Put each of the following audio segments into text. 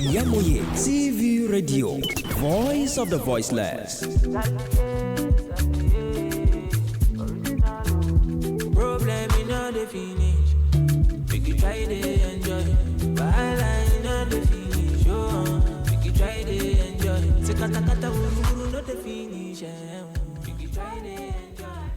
Al-IyamoyeTv Radio, voice of the voiceless. Problem in all the finish. We can try to enjoy. Bala in all the finish. We can try to enjoy. Se kata kata wuru not the finish. We can try to enjoy.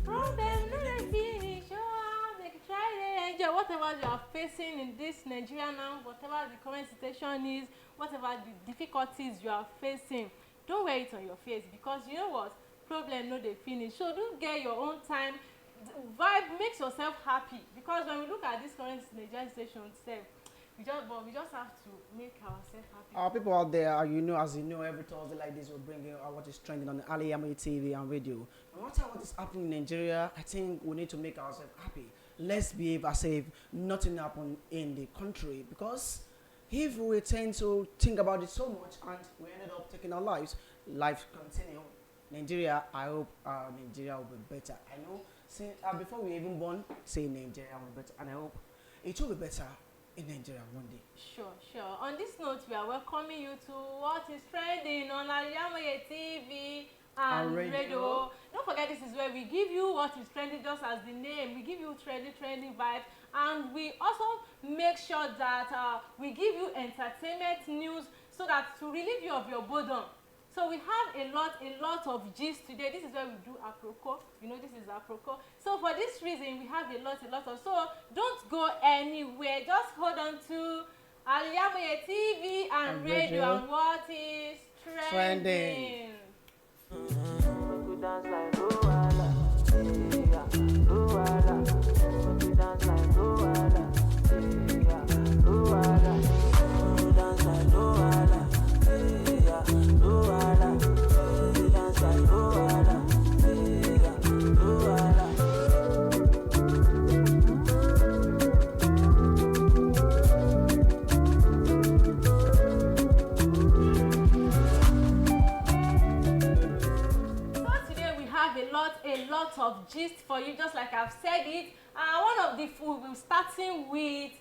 Problem not the finish. We can try to enjoy. Whatever you are facing in this Nigeria now, whatever the current situation is, whatever the difficulties you are facing, don't wear it on your face, because you know what? Problem no dey finish. So do get your own time. Vibe, makes yourself happy, because when we look at this current Nigerian situation itself, we just have to make ourselves happy. Our people out there, as you know, every Thursday like this, we'll bring you what is trending on the Al-IyamoyeTv and radio. No matter what is happening in Nigeria, I think we need to make ourselves happy. Let's behave as if nothing happened in the country, because if we tend to think about it so much and we ended up taking our lives continue. Nigeria, I hope Nigeria will be better. I know, before we even born, say Nigeria will be better, and I hope it will be better in Nigeria one day. Sure. On this note, we are welcoming you to what is trending on Al-IyamoyeTv and radio. Don't forget, this is where we give you what is trending, just as the name. We give you trending vibes, and we also make sure that we give you entertainment news, so that to relieve you of your boredom. So we have a lot of gist today. This is where we do aproko. You know, this is aproko. So for this reason, we have a lot of. So don't go anywhere. Just hold on to Al-IyamoyeTv and radio. And what is trending? We dance like Luala. Yeah, Luala. We dance like Luala. Yeah, Luala. We dance like Luala. Yeah, Luala. We dance like Luala. Yeah, Luala. A lot of gist for you, just like I've said it. One of the we're starting with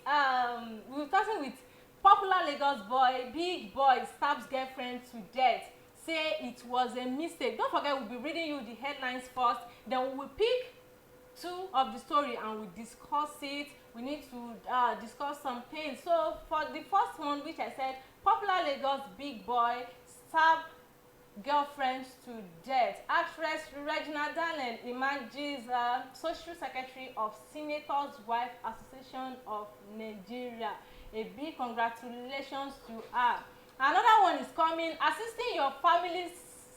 popular Lagos boy, big boy stabs girlfriend to death. Say it was a mistake. Don't forget, we'll be reading you the headlines first, then we will pick two of the story and we discuss it. We need to discuss some things. So for the first one, which I said, popular Lagos big boy stab girlfriends to death. Actress Regina Dallin emerges social secretary of Senators Wife Association of Nigeria. A big congratulations to her. Another one is coming. Assisting your family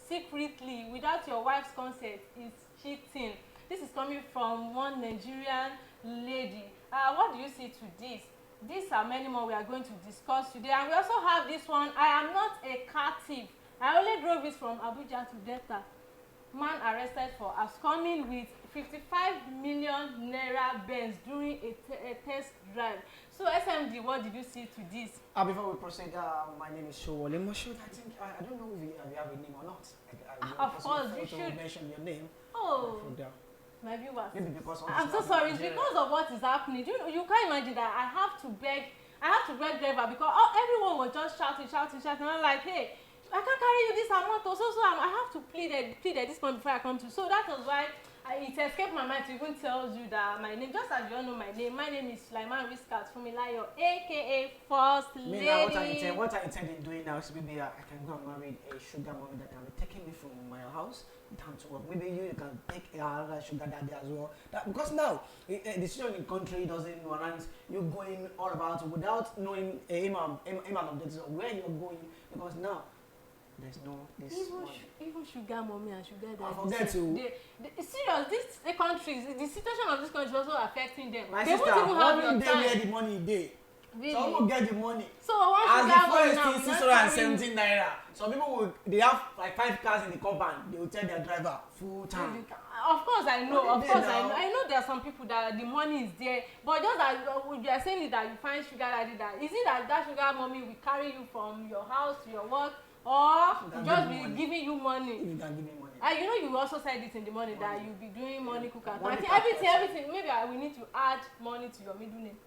secretly without your wife's consent is cheating. This is coming from one Nigerian lady. What do you see to this? These are many more we are going to discuss today, and we also have this one. I am not a car thief. I only drove it from Abuja to Delta. Man arrested for absconding with 55 million naira Benz during a test drive. So SMD, what did you see to this? Before we proceed, my name is Showole Moshood. I don't know if you have a name or not. Of course, you should mention your name. Oh, my viewers. Maybe because I'm so sorry. It's because of what is happening. You can't imagine that I have to beg driver, because everyone was just shouting. I'm like, hey, I can't carry you this amount, so I have to plead at this point before I come to. So that was why it escaped my mind to even tell you that my name, just as you all know my name is Sulaiman Riskat Fumilayo, aka First Lady. What I intend in doing now is maybe I can go and marry a sugar mommy that can be taking me from my house down to work. Maybe you can take a sugar daddy as well. Because now the situation in the country doesn't warrant you going all about without knowing a imam of this where you're going, because now there's no even sugar mommy and sugar daddy. I forget to. Serious, the situation of this country is also affecting them. My they sister, won't even have one your day time. where the money day. Really? Some will get the money. So one as sugar the mommy first now, thing 617 naira. Some people they have like 5 cars in the compound. They will tell their driver full time. Of course I know. I know there are some people that the money is there, but just that you are saying it that you find sugar daddy, that is it that sugar mommy will carry you from your house to your work, or just be giving you money? If you can give me money. You know, you also said it in the morning that you'll be doing money cooker. Money I think everything. Maybe we need to add money to your middle name.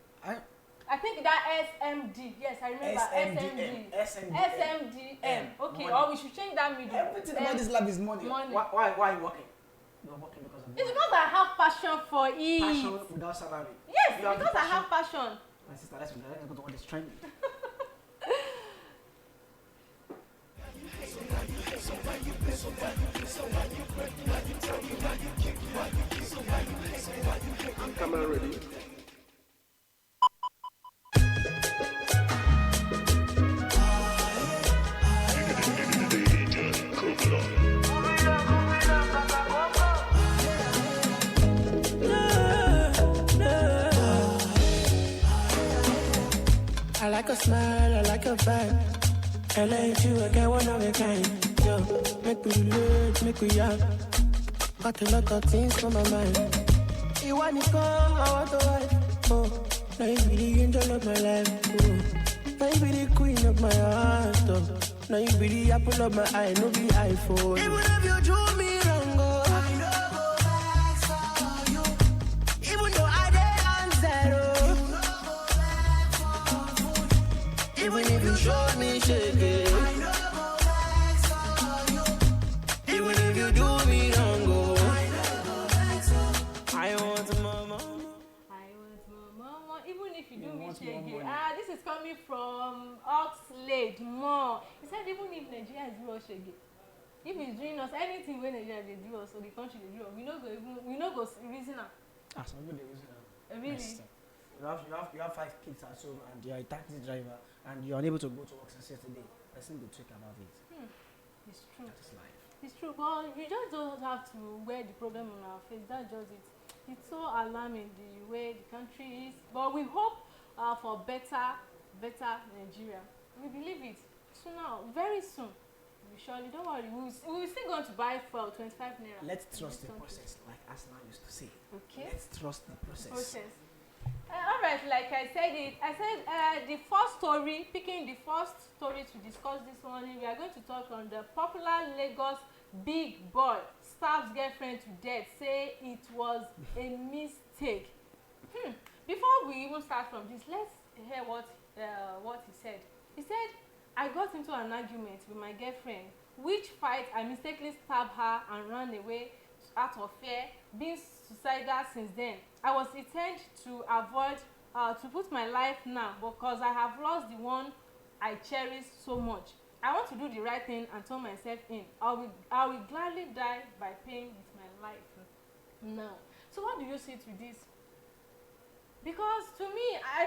I think that SMD. Yes, I remember SMD. SMDM. Okay, money. or we should change that middle. Everything about this lab is money. Money. Why are you working? You're working because of money. It's because I have passion for it. Passion without salary. Yes, You have because I passion. have passion. My sister, let's go to all this training. Camera ready. I like a smile, I like a vibe. I like you, I get one of a kind. Yo, make we relate, make we young. Got a lot of things on my mind. You want to come, I want to wife. Oh, now you be the angel of my life. Oh, now you be the queen of my heart. Oh, now you be the apple of my eye, no be iPhone. Even if you do me wrong, oh, I know go back for you. Even though I did answer, oh, you know go back for food. Even if you show me shake it, I know go back for you. Even if you do me wrong, oh, I know go back for. I want mama. I want more mama. Even if you do me want more shege. money. This is coming from Oxlade more. He said even if Nigeria is doing us shege, if he's doing us anything when Nigeria they do us or the country they do us, we no go reason am. Some people they reason. Really? You have 5 kids at home and you're a taxi driver and you're unable to go to work since yesterday. Person will talk about it. It's true. That is life. It's true, but you just don't have to wear the problem on our face. That's just it. It's so alarming the way the country is. But we hope for better Nigeria. We believe it sooner, very soon. We surely don't worry. We're still going to buy for 25 naira. Let's trust the process, like Aslan used to say. Okay. Let's trust the process. All right, like I said the first story, picking the first story to discuss this morning, we are going to talk on the popular Lagos big boy stabs girlfriend to death, say it was a mistake. Before we even start from this, let's hear what he said. He said, I got into an argument with my girlfriend, which fight I mistakenly stabbed her and ran away out of fear, being suicidal since then. I was intent to avoid to put my life now because I have lost the one I cherish so much. I want to do the right thing and turn myself in. I will gladly die by paying with my life now. So what do you say to this? Because to me, I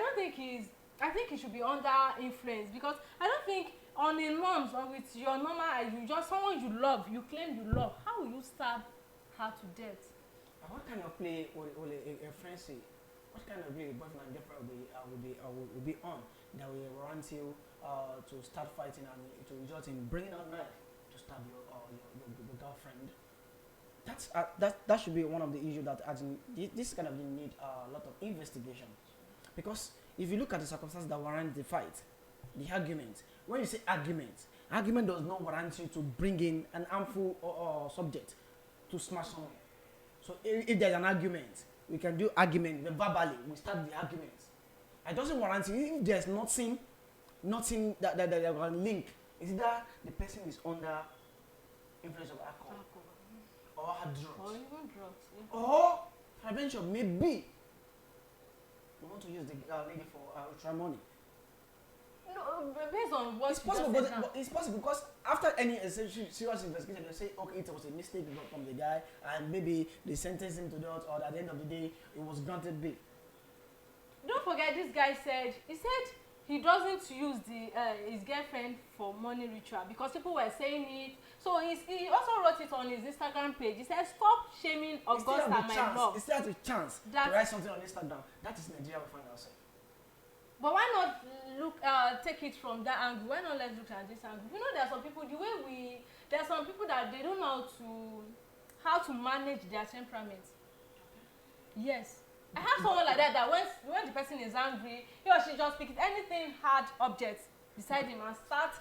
think he should be under influence, because I don't think on a norms or with your normal, you just someone you love, you claim you love, how will you stab her to death? What kind of play will a friend say? What kind of play a boyfriend and girlfriend will be on that will run till to start fighting and to result in bringing out knife to stab your girlfriend? That should be one of the issues that this kind of thing need a lot of investigation, because if you look at the circumstances that warrant the fight, the argument. When you say argument does not warrant you to bring in an harmful subject to smash someone. So if there's an argument, we can do argument verbally. We start the argument. It doesn't warrant you if there's nothing that can link. It's either the person is under influence of alcohol or had drugs, or even drugs, yeah. or prevention. Maybe we want to use the lady for ultra money. No, based on what It's possible, but it's possible because after any serious investigation, they say, okay, it was a mistake from the guy, and maybe they sentenced him to death, or at the end of the day, it was granted bail. Don't forget, this guy said he doesn't use his girlfriend for money ritual because people were saying it. So he also wrote it on his Instagram page. He said, "Stop shaming Augusta, my love." He still has a chance to write something on Instagram. That is Nigeria we find ourselves. But why not take it from that angle? Why not let's look at this angle? You know, there are some people there are some people that they don't know how to manage their temperament. Yes. I have someone like that when the person is angry, he or she just pick anything hard object beside him and start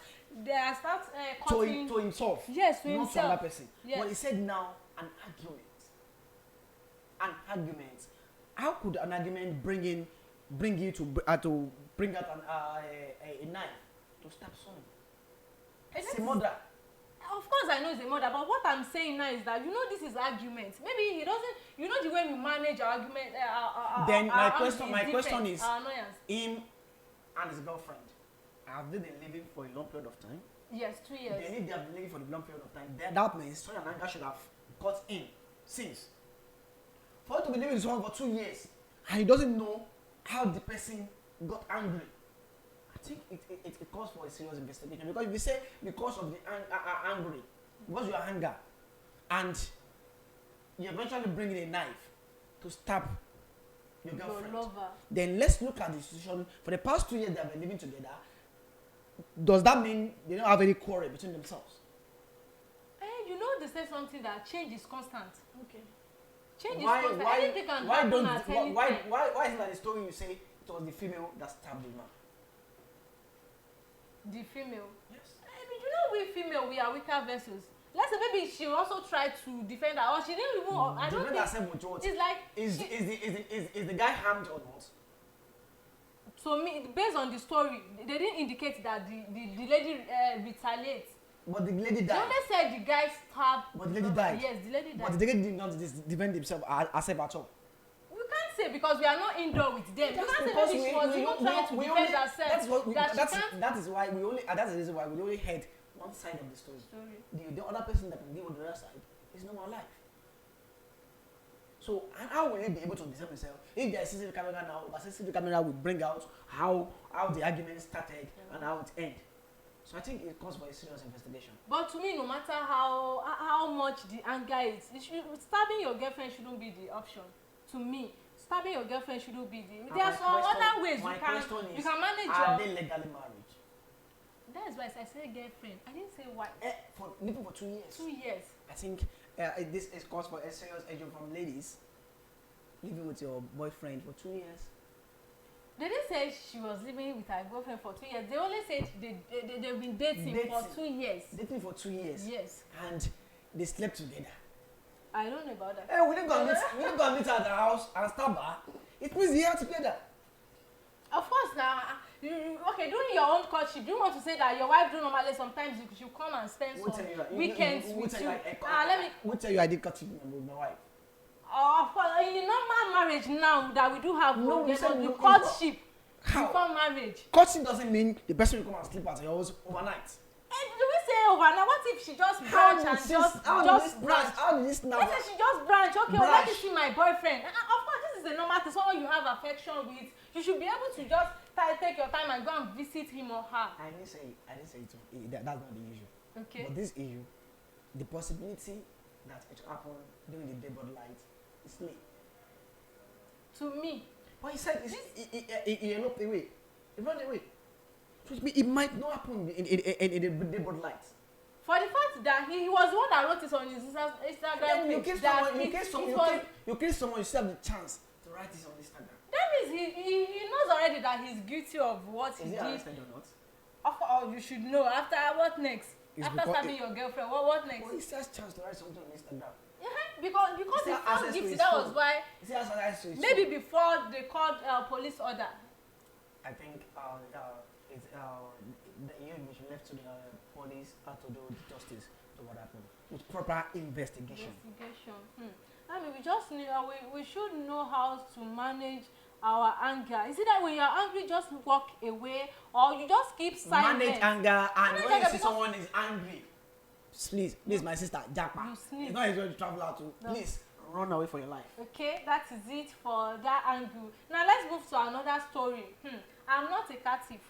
cutting to himself. Yes, to not himself. to another person. Yes. But he said now an argument. How could an argument bring in bring you to bring out a knife to stab someone. It's a murder. Of course, I know it's a murder, but what I'm saying now is that this is argument. Maybe he doesn't. The way we manage our argument. Then my our question is, our annoyance. him and his girlfriend, have they been living for a long period of time? Yes, 2 years. Then if they have been living for a long period of time, then that means sorry and anger should have cut in since. For you to be living with someone for 2 years and he doesn't know how the person got angry, I think it calls for a serious investigation. Because if you say because of the angry, because you are anger, and you eventually bring in a knife to stab your girlfriend, then let's look at the situation. For the past 2 years they have been living together. Does that mean they don't have any quarrel between themselves? They say something that change is constant. Okay. Change is constant. Anything can happen at any time. Why is that the story you say it was the female that stabbed the man? The female? Yes. We female, we are weaker vessels. Let's say maybe she also tried to defend her, or she didn't even. I don't think. It's like. Is the guy harmed or not? So based on the story, they didn't indicate that the lady retaliates. But the lady died. They only said the guy stabbed. But the lady died. Yes, the lady died. But the lady did not defend himself herself at all. We can't say because we are not indoor with them. Just we can't say maybe she was even trying to defend herself. That is why we only. That's the reason why we only heard one side of the story. The other person that can deal with the other side is not alive. So how will he be able to defend himself if there is CCTV camera now? But CCTV camera will bring out how the argument started and how it ended. So I think it calls for a serious investigation. But to me, no matter how much the anger is, stabbing your girlfriend shouldn't be the option. To me, stabbing your girlfriend shouldn't be the. There are some other ways you can manage your. Are they legally married? That is why I said girlfriend. I didn't say wife. For living for 2 years. 2 years. I think this is cause for a serious issue from ladies. Living with your boyfriend for 2 years. They didn't say she was living with her boyfriend for 2 years. They only said they've been dating for 2 years. Dating for 2 years. Yes. And they slept together. I don't know about that. Hey, we didn't go and meet her at the house and stab her. It means they are together. Of course, now. Okay, during your own courtship, do you want to say that your wife do normally sometimes you should come and spend some weekends with you? Let me. We'll tell you I did cut with my wife. Of course, in the normal marriage now that we do have the courtship before marriage. Courtship doesn't mean the person will come and sleep at your house overnight. And do we say overnight? What if she just branch and just branch? How did this now? Let's say she just branch. Okay, well, let me see my boyfriend. Of course, this is a normal thing. Someone you have affection with, you should be able to just take your time and go and visit him or her. I didn't say it. That's not the issue. Okay. But this issue, the possibility that it will happen during the dayboard light is late. To me. But he said he eloped away. He ran away. It might not happen in the dayboard light. For the fact that he was the one that wrote it on his Instagram page. You kill someone, you still have the chance to write this on Instagram. That means he knows already that he's guilty of what he did. Is he arrested or not? Oh, you should know. After what next? After stabbing your girlfriend, what next? Well, he still has a chance to write something on Instagram. Because he found guilty. That was why. Maybe before they called police order. I think we should left to the police to do justice to what happened with proper investigation. I mean, we just need. We should know how to manage our anger. Is it that when you're angry, just walk away, or you just keep silent? Manage anger, and when you see someone is angry, please, my sister, Japa. It's not easy to travel out to. No. Please run away for your life. Okay, that is it for that angle. Now let's move to another story. I'm not a car thief.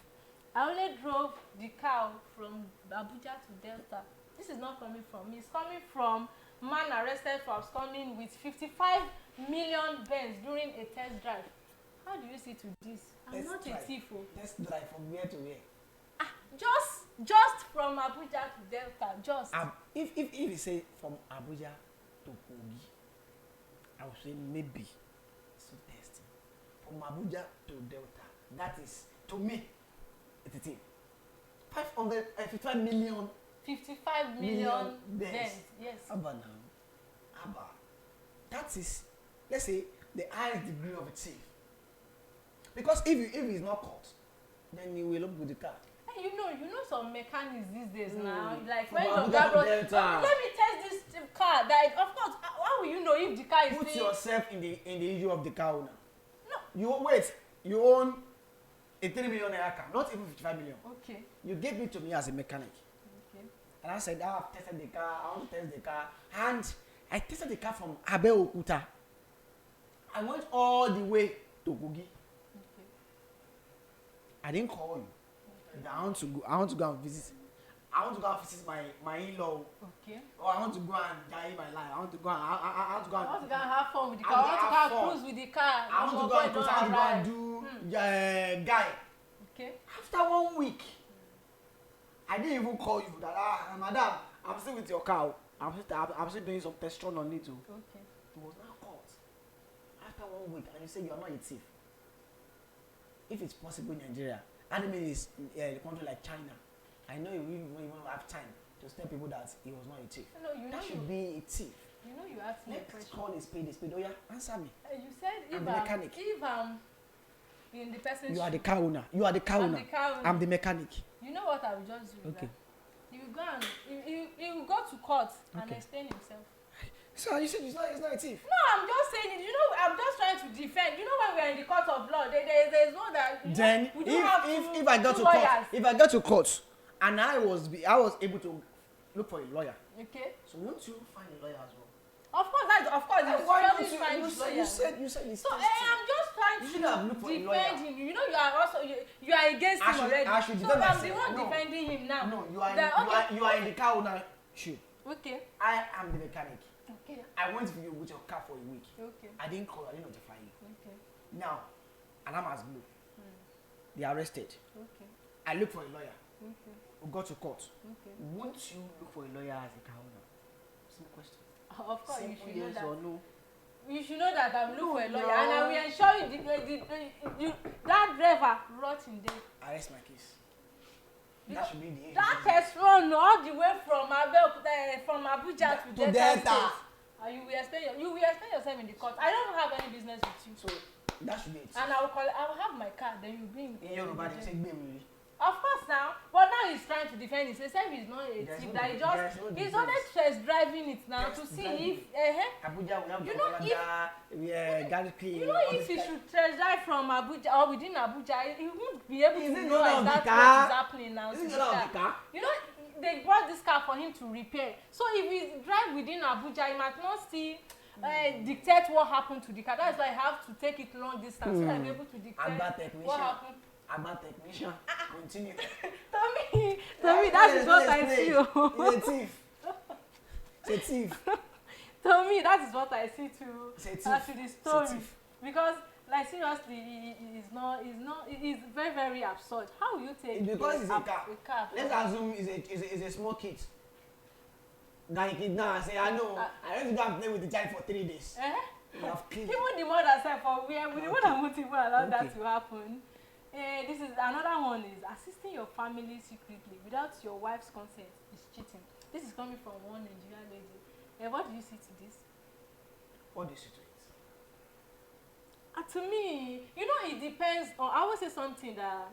I only drove the car from Abuja to Delta. This is not coming from me. It's coming from man arrested for absconding with 55 million Benz during a test drive. How do you see to this? I'm not a thief. Test drive from where to where? Just from Abuja to Delta. Just. If you say from Abuja to Kogi, I would say maybe so testing. From Abuja to Delta, that is to me. It's a thing. 55 million. 55 million Benz. Yes. Abba now. Abba. That is, let's say, the highest degree of a thief. Because if he's not caught, then he will up with the car. Hey, you know some mechanics these days now. Like From when your Abuja guy to brought, Delta. let me test this car. That of course, how will you know if the car is Put still? yourself in the issue of the car owner. No. You own a 3 million naira car, not even 55 million. Okay. You gave it to me as a mechanic. Okay. And I said, I've tested the car, I want to test the car. And I tested the car from Abeokuta. I went all the way to Kogi. Okay. I didn't call you. I want to go and visit. I want to go and visit my in-law. Okay. Or I want to go and die my life. I want to go and have fun with the car. I I want to have go fun. and cruise with the car. I want to go and cruise. I want to go and do guy. Okay. After 1 week, I didn't even call you that. Madam, I'm still with your car. I'm still doing some test run on it too. Okay. It was not caught. After 1 week, and you say you are not a thief. If it's possible in Nigeria, anime is a country like China. I know you won't even have time to tell people that he was not a thief. No, you know That should be a thief. You know you asked me a Let's question. call a spade a spade. Oh yeah, answer me. You said I'm the mechanic. if in the person's You are the car owner. You are the car I'm owner. the car owner. I'm the mechanic. You know what I will just do? Okay. He will go and he will go to court and Okay. explain himself. So you said he's not a thief. No, I'm just saying it. You know, I'm just trying to defend. You know, when we're in the court of law, there's no that. Then we don't have if I got to court, if I got to court, and I was able to look for a lawyer. Okay. So won't you find a lawyer as well? Of course, it's Why don't really fine. you said he's So thief. I'm just You should have trying looked to for a lawyer. defend him. You know, you are also you are against him already. I should so defend I'm myself. the one No. defending him now. No, you are That- you are in the car owner shoe. Okay. I am the mechanic. Okay. I went with you with your car for a week. Okay. I didn't call. I didn't notify you. Okay. Now, alarm has blew. They arrested. Okay. I look for a lawyer. Okay. We got to court. Okay. Won't you look for a lawyer as a car owner? Simple question. Of course, you Simple should know yes that. or no. You should know that I'm looking for a lawyer, No. and I will ensure you that driver rot in there. Arrest my case. You That know, should be the end. That test run all the way from from Abuja to To Delta Delta. State. And you will explain yourself in the court. I don't have any business with you. So that should be it. And I will have my car, then you bring. In Yoruba, they say gbemiri. Of course now, but now he's trying to defend it. He says he's not a There's thief. no That he def- just there's no he's defense. only test driving it now to Test see driving. if Abuja, we have You know, Gariki. you know if he should test drive from Abuja or within Abuja, he won't be able Is to it know not of the exactly car? what is happening now. Is to it the not of car. the car? You know, they bought this car for him to repair. So if he drive within Abuja, he might not see dictate what happened to the car. That's why I have to take it long distance so I'm able to Agba dictate technician. what happened. Agba technician. Continue. Tommy, that is what I see. He's a thief. He's a thief. Tommy, that is what I see to He's a thief. to the He's a story. thief. Because like seriously, it is very, very absurd. How will you take It's because it's a car. car Let's assume it's a small kid. That he kidnap and say, I know, I want to go and play with the child for 3 days. You have killed him. Even the mother said for we the mother won't even allow that Okay. to happen. This is another one is assisting your family secretly without your wife's consent is cheating. This is coming from one Nigerian lady. What do you see to this? What do you say to it? To me, you know, it depends on. I always say something that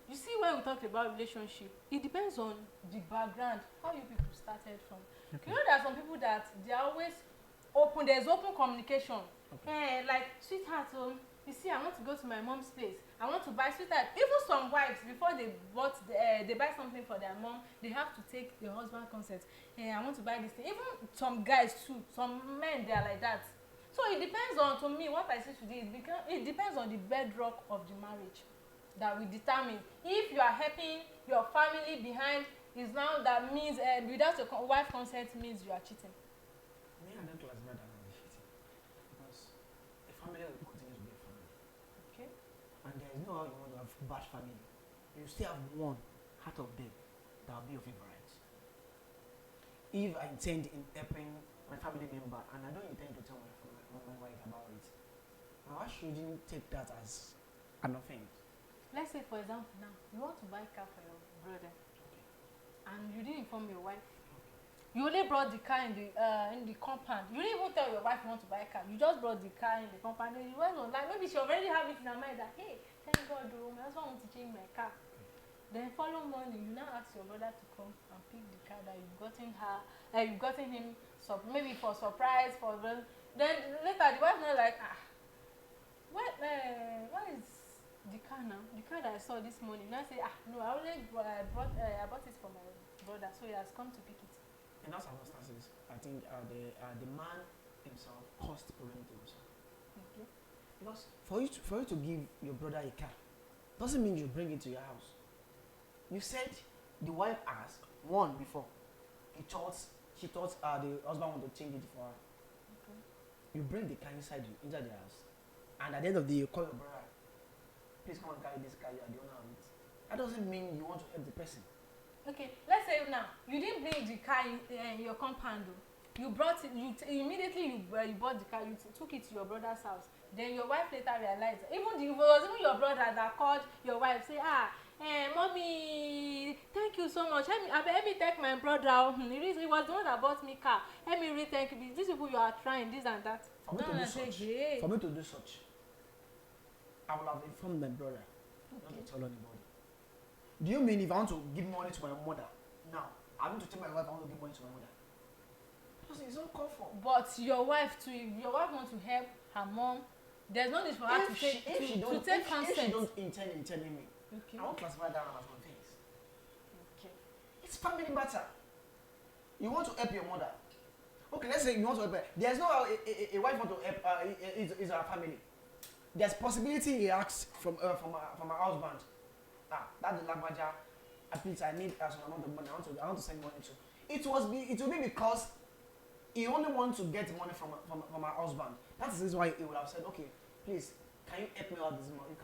you see when we talk about relationship. It depends on the background, how you people started from. Okay. You know, there are some people that they are always open. There's open communication. Okay. Like sweetheart, you see, I want to go to my mom's place. I want to buy sweetheart. Even some wives, before they they buy something for their mom, they have to take their husband consent. I want to buy this thing. Even some guys too, some men they are like that. So it depends on, to me, what I see today is because it depends on the bedrock of the marriage that will determine if you are helping your family behind. Is now that means without your wife consent means you are cheating. Me, I don't classify that as cheating because a family will continue to be a family. Okay. And there is no how you want to have bad family. You still have one out of them that will be your favorite. If I intend in helping my family member and I don't intend to tell my wife about it, I shouldn't take that as an offense. Let's say, for example, now you want to buy a car for your brother, and you didn't inform your wife. You only brought the car in the compound. You didn't even tell your wife you want to buy a car. You just brought the car in the compound. And you went on like maybe she already have it in her mind that hey, thank God, oh, my husband wants to change my car. Then follow morning, you now ask your brother to come and pick the car that you've gotten him, maybe for surprise, then later the wife not like, what is the car now? The car that I saw this morning. Now I say, no, I bought it for my brother, so he has come to pick it. In those circumstances, I think the man himself caused the problem to himself. Okay. Because for you to give your brother a car doesn't mean you bring it to your house. You said the wife asked one before. She thought the husband wanted to change it for her. Okay. You bring the car inside the house, and at the end of the day, you call your brother. Please come and carry this car. You are the owner of it. That doesn't mean you want to help the person. Okay, let's say now you didn't bring the car in your compound. You brought it. Immediately you bought the car. You took it to your brother's house. Then your wife later realized. It was even your brother that called your wife. Say, mommy, thank you so much. Let me thank my brother. He was the one that bought me car. Let me really thank you. These people you are trying this and that. For me to do such, I will have informed my brother. Okay. Not to tell anybody. Do you mean if I want to give money to my mother now, I want to tell my wife I want to give money to my mother? Because it's uncalled for. But your wife too, if your wife wants to help her mom, there's no need for her to take consent. If she don't intend in telling me, okay. I won't classify that as offense. Okay. It's family matter. You want to help your mother. Okay, let's say you want to help her. There's no a wife want to help is our family. There's possibility he asks from her husband. That's the language. At least I need some amount of money. I want to send money to. It will be because he only wants to get money from her husband. That is why he would have said, okay, please, can you help me out this money?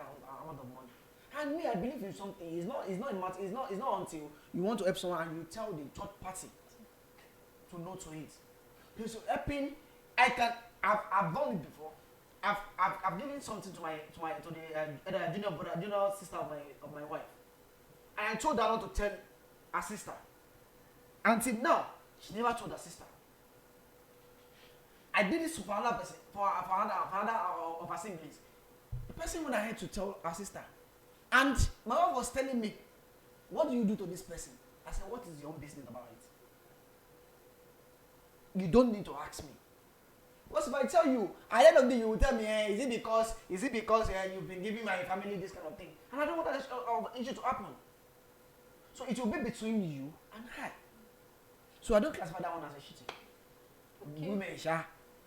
Amount of money. And me, I believe in something. It's not until you want to help someone and you tell the third party to know to it. So helping, I've done it before. I've given something to the junior sister of my wife, and I told her not to tell her sister. Until now, she never told her sister. I did this for another person, for another of her siblings. The person went ahead to tell her sister, and my wife was telling me, "What do you do to this person?" I said, "What is your own business about it? You don't need to ask me." Because if I tell you, at the end of the day, you will tell me, is it because you've been giving my family this kind of thing? And I don't want that issue to happen. So it will be between you and her. So I don't classify that one as a cheating. Okay. Women,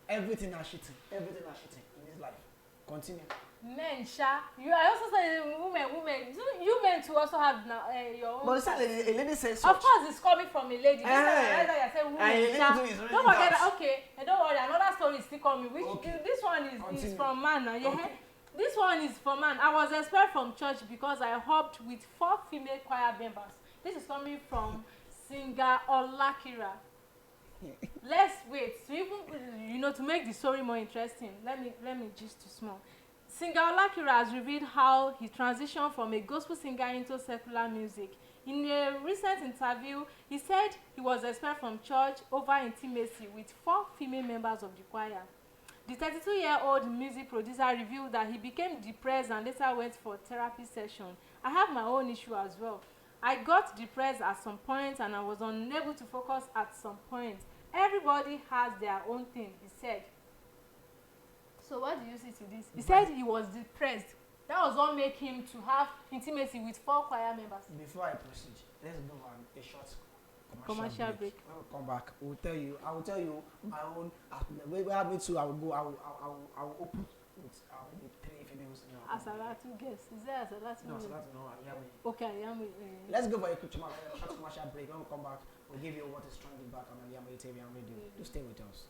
everything are cheating. Everything are cheating in this life. Continue. Men, I also say women. You men to also have your own. But a lady says such. Of course, it's coming from a lady. Don't forget that. Okay, and don't worry. Another story is still coming. This one is from man. Okay. This one is for man. I was expelled from church because I hopped with 4 female choir members. This is coming from singer Olakira. Let's wait. So even to make the story more interesting, let me gist too small. Singer Olakira has revealed how he transitioned from a gospel singer into secular music. In a recent interview, he said he was expelled from church over intimacy with 4 female members of the choir. The 32-year-old music producer revealed that he became depressed and later went for therapy session. I have my own issue as well. I got depressed at some point and I was unable to focus at some point. Everybody has their own thing, he said. So what do you say to this? He said he was depressed. That was what made him to have intimacy with 4 choir members. Before I proceed, let's do a short commercial break. When we come back, I will tell you my own. Where I meet to, I will open with 3 females. Asalatu guest. Is there Asalatu? No, Asalatu no. Okay, Al-Iyamoye. Let's go for a quick short commercial break. When we come back, we'll give you what is trending back on Al-IyamoyeTv and radio. To stay with us.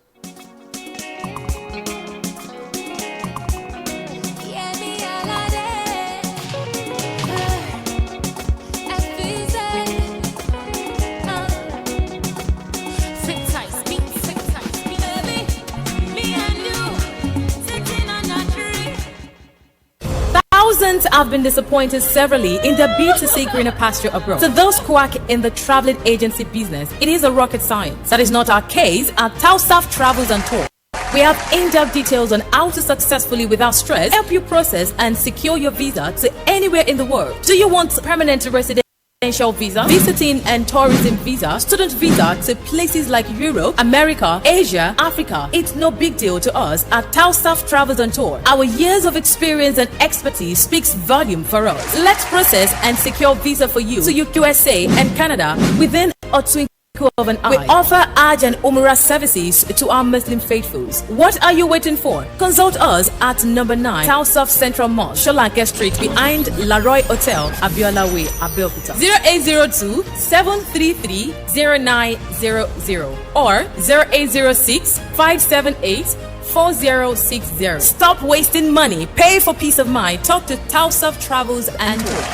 Thousands have been disappointed severally in their bid to seek greener pasture abroad. To those quack in the traveling agency business, it is a rocket science. That is not our case at Tausaf Travels and Tours. We have in-depth details on how to successfully, without stress, help you process and secure your visa to anywhere in the world. Do you want permanent residential visa, visiting and tourism visa, student visa to places like Europe, America, Asia, Africa? It's no big deal to us at Staff Travels on Tour. Our years of experience and expertise speaks volume for us. Let's process and secure visa for you to USA and Canada within a twinkle of an eye. We offer Hajj and Umrah services to our Muslim faithfuls. What are you waiting for? Consult us at number 9 South Central Mall, Sholanke Street, behind Laroy Hotel, Abiola Way, Abeokuta. 0802 733 0900 or 0806 578 4060. Stop wasting money. Pay for peace of mind. Talk to Tausaf Travels and Tour.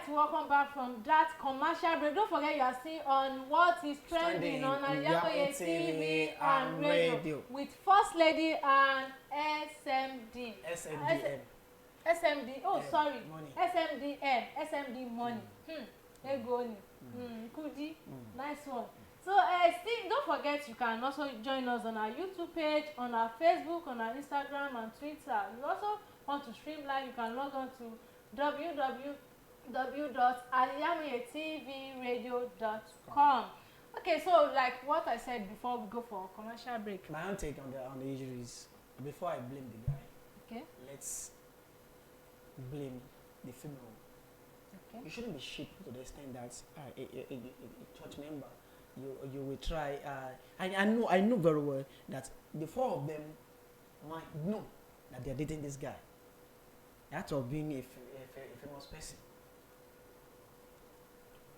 Welcome back from that commercial break. Don't forget you are still on what is trending on Al-IyamoyeTv and radio with First Lady and SMD. SMD. Oh, sorry. Money. SMD money. Kudi. Nice one. So still don't forget you can also join us on our YouTube page, on our Facebook, on our Instagram and Twitter. You also want to stream live, you can log on to www.al-iyamoyetvradio.com. Okay, so like what I said before we go for a commercial break. My own take on the issue is, before I blame the guy, okay, let's blame the female. Okay. You shouldn't be sheep to the extent that a church member, you will try. I know very well that the four of them might know that they are dating this guy. That of being a famous person.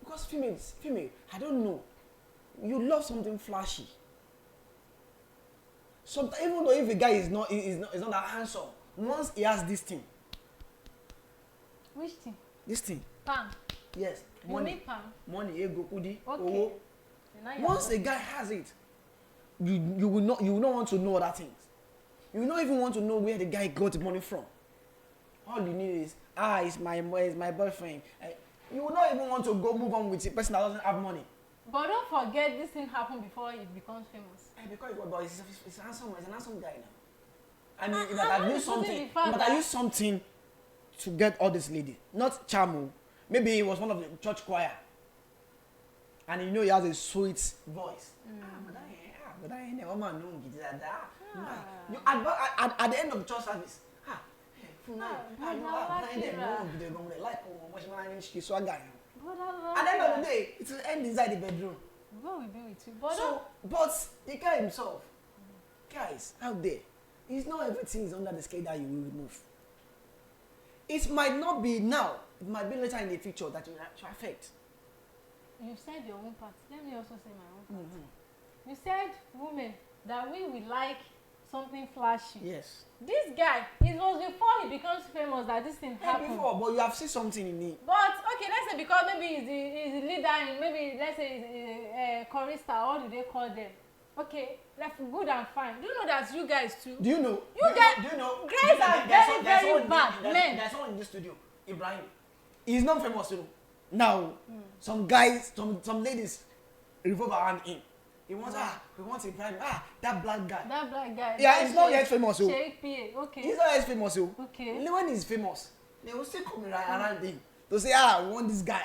Because female, I don't know. You love something flashy. Sometimes, even though if a guy is not that handsome, once he has this thing. Which thing? This thing. Pam. Yes. Money. You Pam. Money. Ego. Kudi. Okay. Once a guy has it, you will not want to know other things. You will not even want to know where the guy got the money from. All you need is it's my boyfriend. You will not even want to go move on with a person that doesn't have money. But don't forget this thing happened before it becomes famous. Because it's handsome. He's an handsome guy now. I mean, I use something to get all this lady. Not Chamu. Maybe he was one of the church choir. And he has a sweet voice. But I ain't never man know at the end of the church service. And at the end of the day, it will end inside the bedroom. What will be with you? But the guy himself, guys out there, it's not everything is under the scale that you will remove. It might not be now. It might be later in the future that you will affect. You said your own part. Let me also say my own part. You said, women, that we will like something flashy. Yes. This guy, it was before he becomes famous that this thing happened. Before, but you have seen something in it. But okay, let's say because maybe he's the leader in, maybe let's say he's a chorister, what do they call them? Okay, like good and fine. Do you know that you guys too? Do you know? Guys are very bad men. There's someone in this studio, Ibrahim. He's not famous, Now, some guys, some ladies revolve around him. He wants Ibrahim. That black guy. Yeah, he's not yet famous. Sheikh PA. Okay. He's not yet famous. Okay. When he's famous, they will still come around him to say, we want this guy.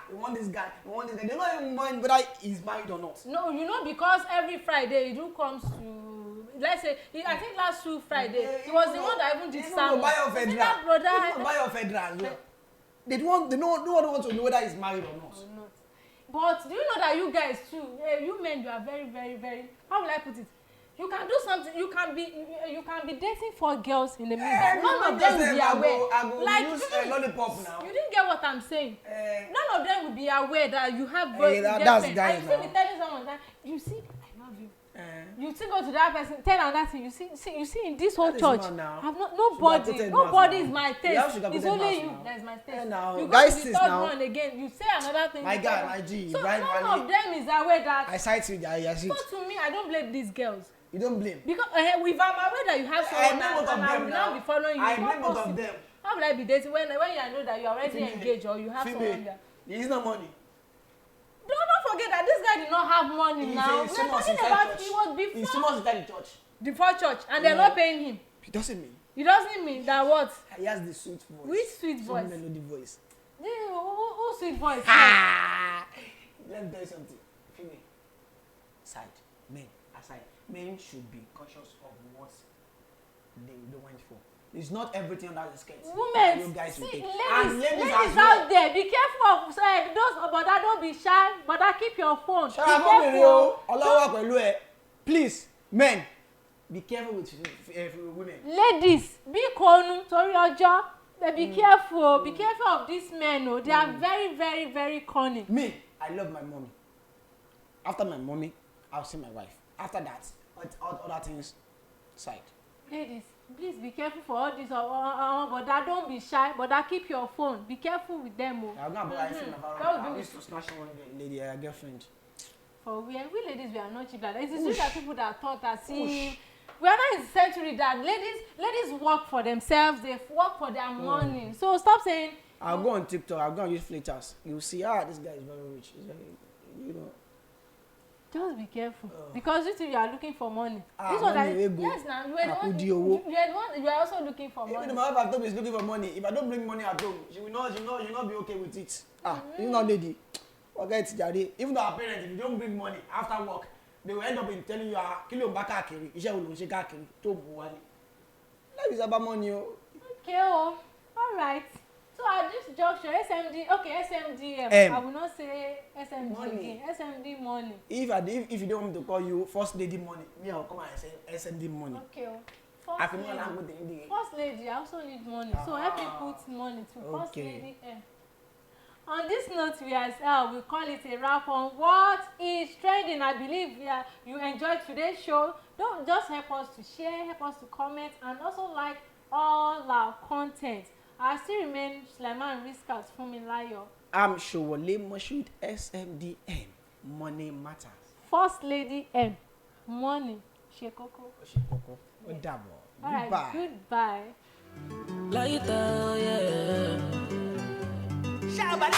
We want this guy. We want this guy. They don't even mind whether he's married or not. No, because every Friday he do comes to, let's say, I think last 2 Fridays, he was the one that even did sermon. That brother. They don't want to know whether he's married or not. But do you know that you guys too, you men, you are very, very, very, how will I put it? You can do something. You can be dating 4 girls in the middle. None of them will be aware. I go like use lollipop now. You didn't get what I'm saying. None of them will be aware that you have that's guys now. And you see me telling someone that you see, I love you. You still go to that person, tell another thing. You see in this whole church, I've nobody is my taste. It's only you that is my taste. You go to the third one again, you say another thing. My God, my G, so none of them is aware that. I cite you, yeah. So to me, I don't blame these girls. You don't blame. Because if I'm aware that you have someone and I will now be following you, I blame both of them. How will I be dating when I know that you're already engaged or you have someone there? There is no money. Don't forget that this guy did not have money now. We're talking about he was before. He's so much inside the church. Before church, and they're not paying him. It doesn't mean. It doesn't mean that what? He has the sweet voice. Which sweet voice? Some melody voice. Who sweet voice? Let me tell you something. Female side, men aside, men should be conscious of what they went for. It's not everything under the skirt. Women, you guys will take. Ladies out there, be careful of those. But don't be shy. But keep your phone. Shut up, careful. Please, men, be careful with women. Ladies, be konu sorry ojo. Be careful. Be careful of these men. Oh, they are very, very, very cunning. Me, I love my mommy. After my mommy, I'll see my wife. After that, other things side. Ladies, please be careful for all this. But don't be shy. But keep your phone. Be careful with them. Oh. I'm gonna buy a phone. I used to snatch one lady, her girlfriend. For we ladies, we are not cheap like that. It is just people that thought that see. We are not in the century that ladies work for themselves. They work for their money. So stop saying. I'll go on TikTok. I'll go and use filters. You'll see. This guy is very rich. He's very, Just be careful because you are looking for money. This one yes, now you are also looking for money. Even my wife is looking for money. If I don't bring money at home, she will not be okay with it. You know, lady, forget it, Jari. Even our parents, if you don't bring money after work, they will end up in telling you, "Kilo mbaka kiri, ishe will shake kiri, to buwani." Life is about money. Okay, all right. So at this juncture, SMDM. I will not say SMD money. SMD money. If you don't want me to call you First Lady Money, me I'll come and say SMD money. Okay. First Lady, I also need money. So help me put money to First Lady M. On this note, we call it a wrap on what is trending. I believe you enjoyed today's show. Don't just help us to share, help us to comment, and also like all our content. I still remain Sulaiman Riskas Funmilayo. I'm Showole Moshood SMDM. Money matters. First Lady M. Money. Shekoko. All right. Goodbye. Later, yeah. Shabba.